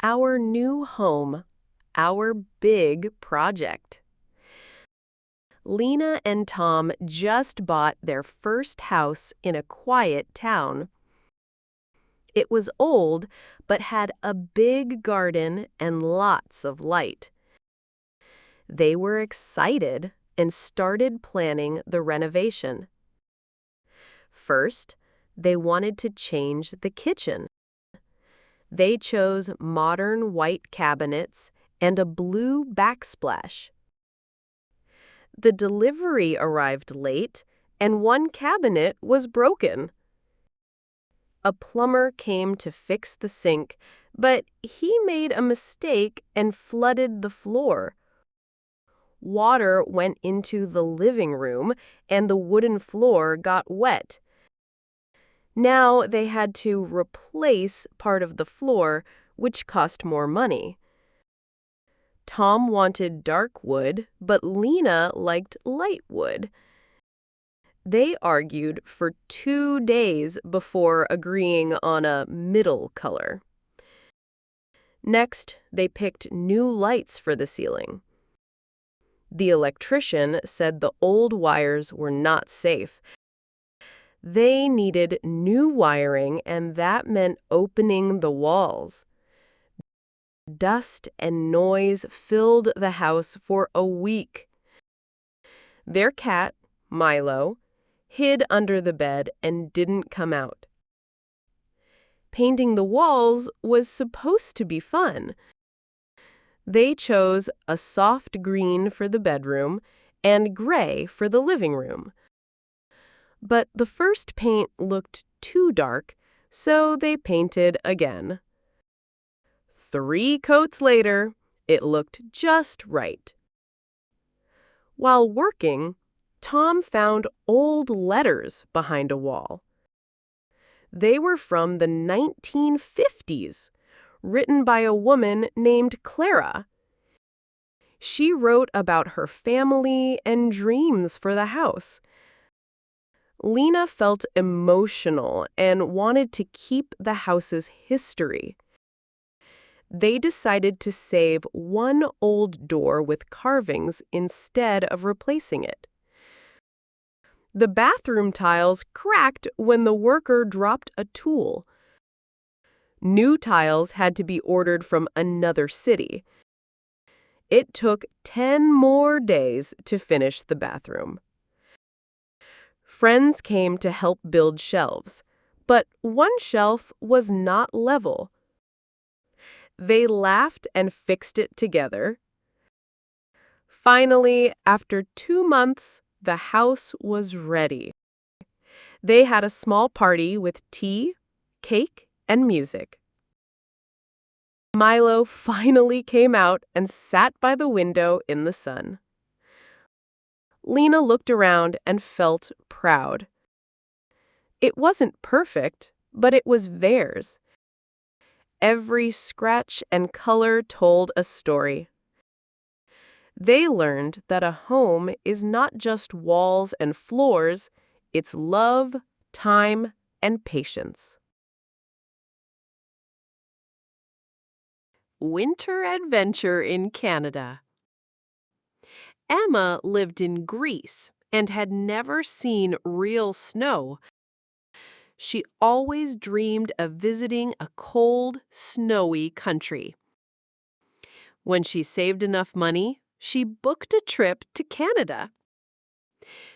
Our new home, our big project. Lena and Tom just bought their first house in a quiet town. It was old, but had a big garden and lots of light. They were excited and started planning the renovation. First, they wanted to change the kitchen. They chose modern white cabinets and a blue backsplash. The delivery arrived late, and one cabinet was broken. A plumber came to fix the sink, but he made a mistake and flooded the floor. Water went into the living room, and the wooden floor got wet. Now they had to replace part of the floor, which cost more money. Tom wanted dark wood, but Lena liked light wood. They argued for 2 days before agreeing on a middle color. Next, they picked new lights for the ceiling. The electrician said the old wires were not safe. They needed new wiring, and that meant opening the walls. Dust and noise filled the house for a week. Their cat, Milo, hid under the bed and didn't come out. Painting the walls was supposed to be fun. They chose a soft green for the bedroom and gray for the living room. But the first paint looked too dark, so they painted again. 3 coats later, it looked just right. While working, Tom found old letters behind a wall. They were from the 1950s, written by a woman named Clara. She wrote about her family and dreams for the house. Lena felt emotional and wanted to keep the house's history. They decided to save one old door with carvings instead of replacing it. The bathroom tiles cracked when the worker dropped a tool. New tiles had to be ordered from another city. It took 10 more days to finish the bathroom. Friends came to help build shelves, but one shelf was not level. They laughed and fixed it together. Finally, after 2 months, the house was ready. They had a small party with tea, cake, and music. Milo finally came out and sat by the window in the sun. Lena looked around and felt proud. It wasn't perfect, but it was theirs. Every scratch and color told a story. They learned that a home is not just walls and floors, it's love, time, and patience. Winter adventure in Canada. Emma lived in Greece and had never seen real snow. She always dreamed of visiting a cold, snowy country. When she saved enough money, she booked a trip to Canada.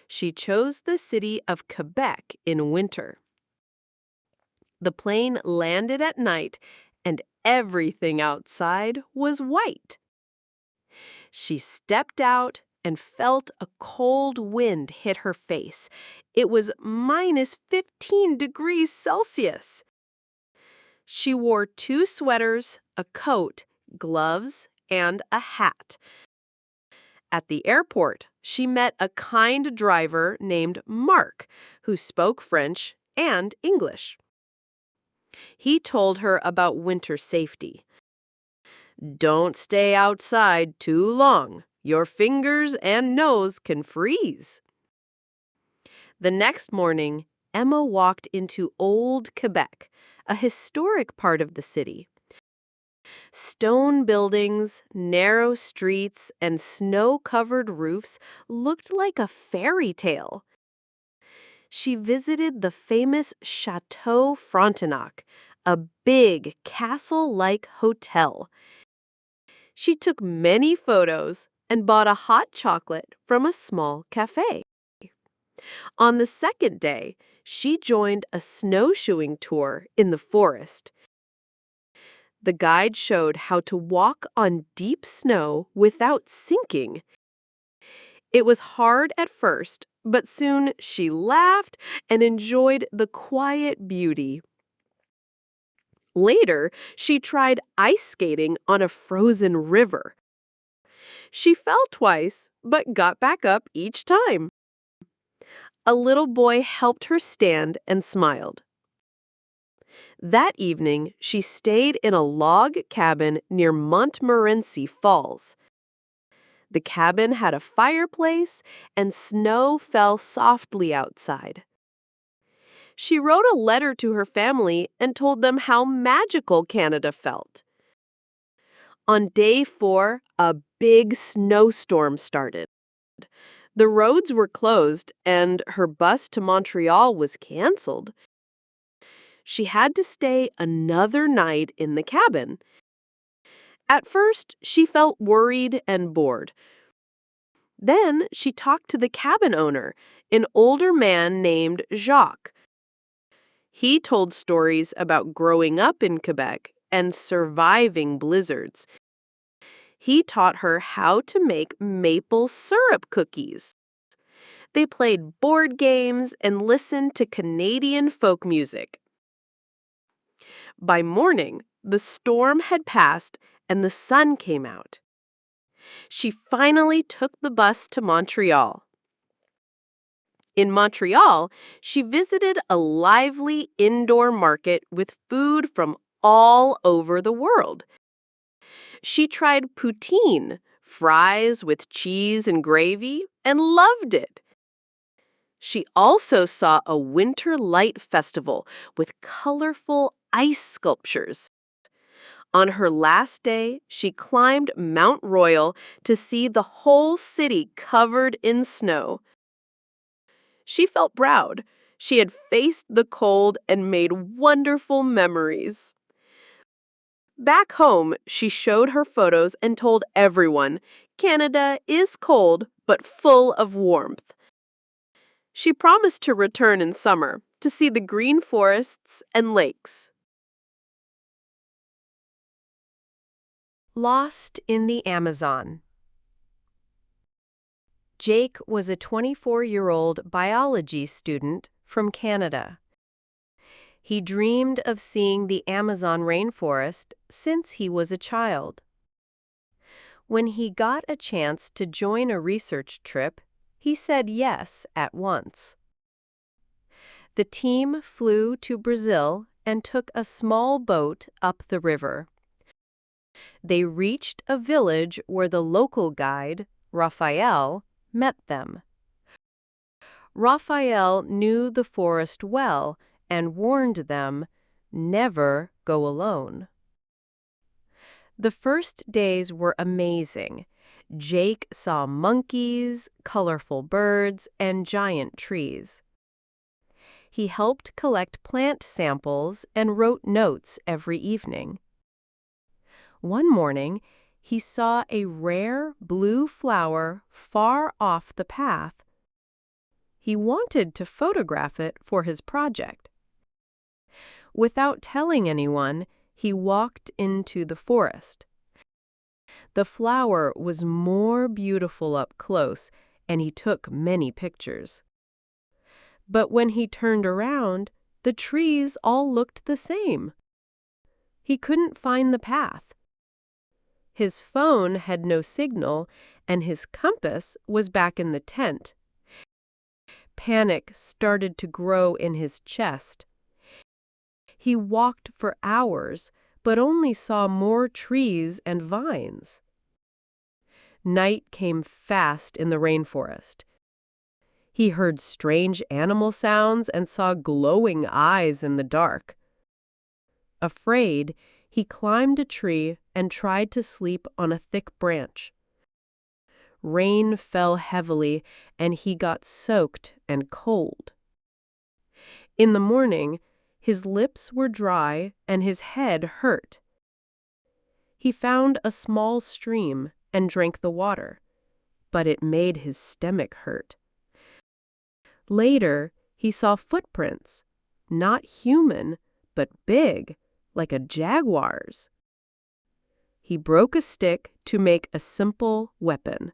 She chose the city of Quebec in winter. The plane landed at night, and everything outside was white. She stepped out and felt a cold wind hit her face. It was minus 15 degrees Celsius. She wore 2 sweaters, a coat, gloves, and a hat. At the airport, she met a kind driver named Mark, who spoke French and English. He told her about winter safety. Don't stay outside too long. Your fingers and nose can freeze. The next morning, Emma walked into Old Quebec, a historic part of the city. Stone buildings, narrow streets, and snow-covered roofs looked like a fairy tale. She visited the famous Chateau Frontenac, a big castle-like hotel. She took many photos and bought a hot chocolate from a small cafe. On the second day, she joined a snowshoeing tour in the forest. The guide showed how to walk on deep snow without sinking. It was hard at first, but soon she laughed and enjoyed the quiet beauty. Later, she tried ice skating on a frozen river. She fell twice, but got back up each time. A little boy helped her stand and smiled. That evening, she stayed in a log cabin near Montmorency Falls. The cabin had a fireplace, and snow fell softly outside. She wrote a letter to her family and told them how magical Canada felt. On day 4, a big snowstorm started. The roads were closed, and her bus to Montreal was canceled. She had to stay another night in the cabin. At first, she felt worried and bored. Then she talked to the cabin owner, an older man named Jacques. He told stories about growing up in Quebec and surviving blizzards. He taught her how to make maple syrup cookies. They played board games and listened to Canadian folk music. By morning, the storm had passed and the sun came out. She finally took the bus to Montreal. In Montreal, she visited a lively indoor market with food from all over the world. She tried poutine, fries with cheese and gravy, and loved it. She also saw a winter light festival with colorful ice sculptures. On her last day, she climbed Mount Royal to see the whole city covered in snow. She felt proud. She had faced the cold and made wonderful memories. Back home, she showed her photos and told everyone, Canada is cold but full of warmth. She promised to return in summer to see the green forests and lakes. Lost in the Amazon. Jake was a 24-year-old biology student from Canada. He dreamed of seeing the Amazon rainforest since he was a child. When he got a chance to join a research trip, he said yes at once. The team flew to Brazil and took a small boat up the river. They reached a village where the local guide, Raphael, met them. Raphael knew the forest well and warned them, never go alone. The first days were amazing. Jake saw monkeys, colorful birds, and giant trees. He helped collect plant samples and wrote notes every evening. One morning, he saw a rare blue flower far off the path. He wanted to photograph it for his project. Without telling anyone, he walked into the forest. The flower was more beautiful up close, and he took many pictures. But when he turned around, the trees all looked the same. He couldn't find the path. His phone had no signal, and his compass was back in the tent. Panic started to grow in his chest. He walked for hours, but only saw more trees and vines. Night came fast in the rainforest. He heard strange animal sounds and saw glowing eyes in the dark. Afraid, He climbed a tree and tried to sleep on a thick branch. Rain fell heavily, and he got soaked and cold. In the morning, his lips were dry and his head hurt. He found a small stream and drank the water, but it made his stomach hurt. Later, he saw footprints, not human, but big, like a jaguar's. He broke a stick to make a simple weapon.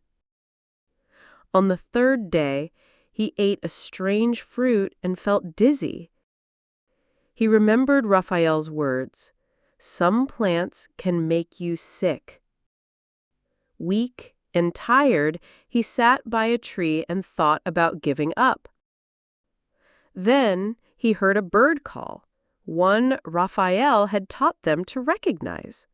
On the third day, he ate a strange fruit and felt dizzy. He remembered Raphael's words, "Some plants can make you sick." Weak and tired, he sat by a tree and thought about giving up. Then he heard a bird call, one Raphael had taught them to recognize.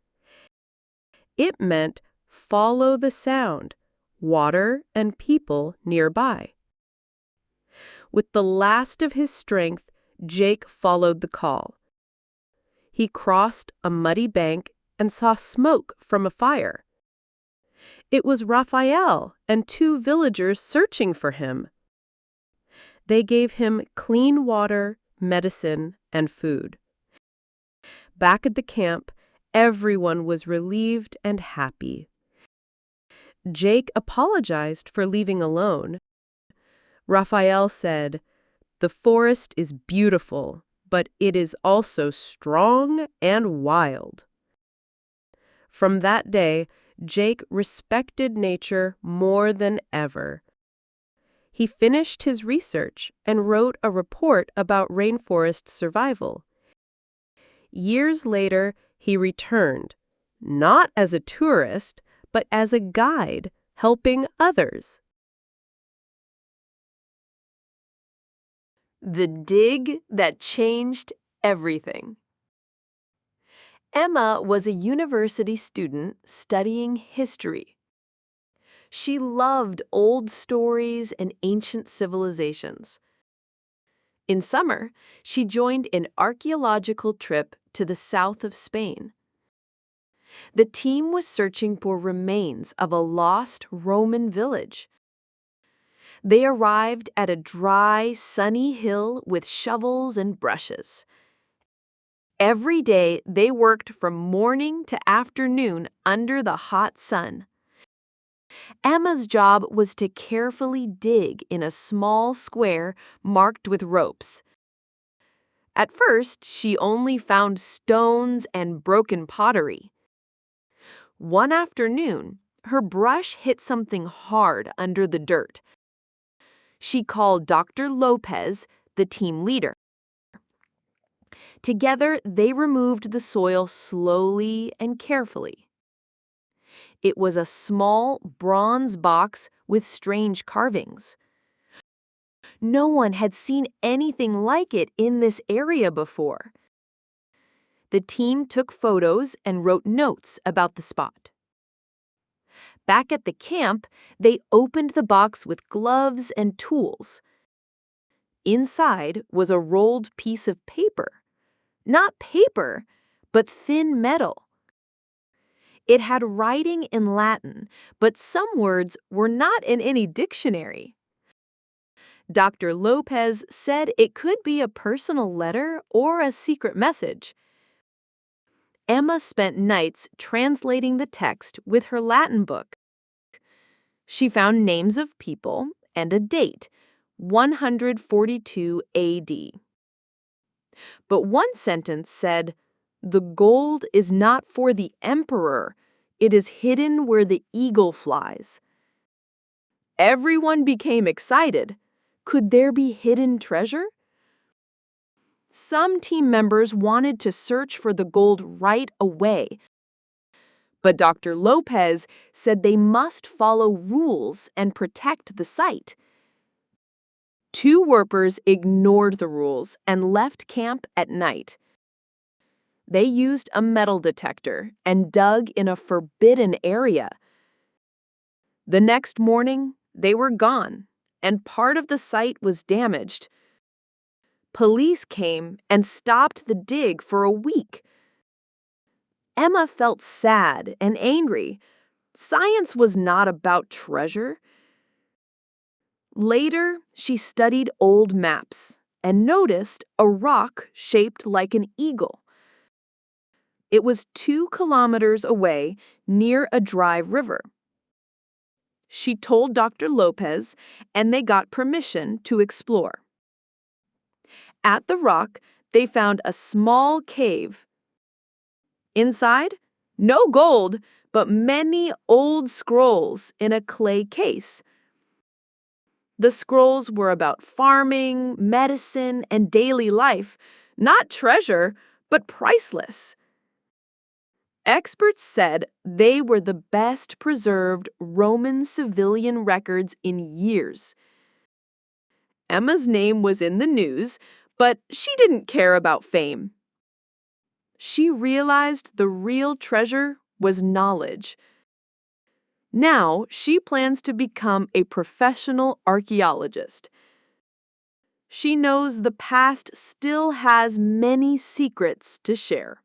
It meant follow the sound, water and people nearby. With the last of his strength, Jake followed the call. He crossed a muddy bank and saw smoke from a fire. It was Raphael and two villagers searching for him. They gave him clean water, medicine, and food. Back at the camp, everyone was relieved and happy. Jake apologized for leaving alone. Raphael said, "The forest is beautiful, but it is also strong and wild." From that day, Jake respected nature more than ever. He finished his research and wrote a report about rainforest survival. Years later, he returned, not as a tourist, but as a guide, helping others. The dig that changed everything. Emma was a university student studying history. She loved old stories and ancient civilizations. In summer, she joined an archaeological trip to the south of Spain. The team was searching for remains of a lost Roman village. They arrived at a dry, sunny hill with shovels and brushes. Every day, they worked from morning to afternoon under the hot sun. Emma's job was to carefully dig in a small square marked with ropes. At first, she only found stones and broken pottery. One afternoon, her brush hit something hard under the dirt. She called Dr. Lopez, the team leader. Together, they removed the soil slowly and carefully. It was a small bronze box with strange carvings. No one had seen anything like it in this area before. The team took photos and wrote notes about the spot. Back at the camp, they opened the box with gloves and tools. Inside was a rolled piece of paper. Not paper, but thin metal. It had writing in Latin, but some words were not in any dictionary. Dr. Lopez said it could be a personal letter or a secret message. Emma spent nights translating the text with her Latin book. She found names of people and a date, 142 AD. But one sentence said, "The gold is not for the emperor. It is hidden where the eagle flies." Everyone became excited. Could there be hidden treasure? Some team members wanted to search for the gold right away. But Dr. Lopez said they must follow rules and protect the site. Two workers ignored the rules and left camp at night. They used a metal detector and dug in a forbidden area. The next morning, they were gone, and part of the site was damaged. Police came and stopped the dig for a week. Emma felt sad and angry. Science was not about treasure. Later, she studied old maps and noticed a rock shaped like an eagle. It was 2 kilometers away near a dry river. She told Dr. Lopez, and they got permission to explore. At the rock, they found a small cave. Inside, no gold, but many old scrolls in a clay case. The scrolls were about farming, medicine, and daily life, not treasure, but priceless. Experts said they were the best preserved Roman civilian records in years. Emma's name was in the news, but she didn't care about fame. She realized the real treasure was knowledge. Now she plans to become a professional archaeologist. She knows the past still has many secrets to share.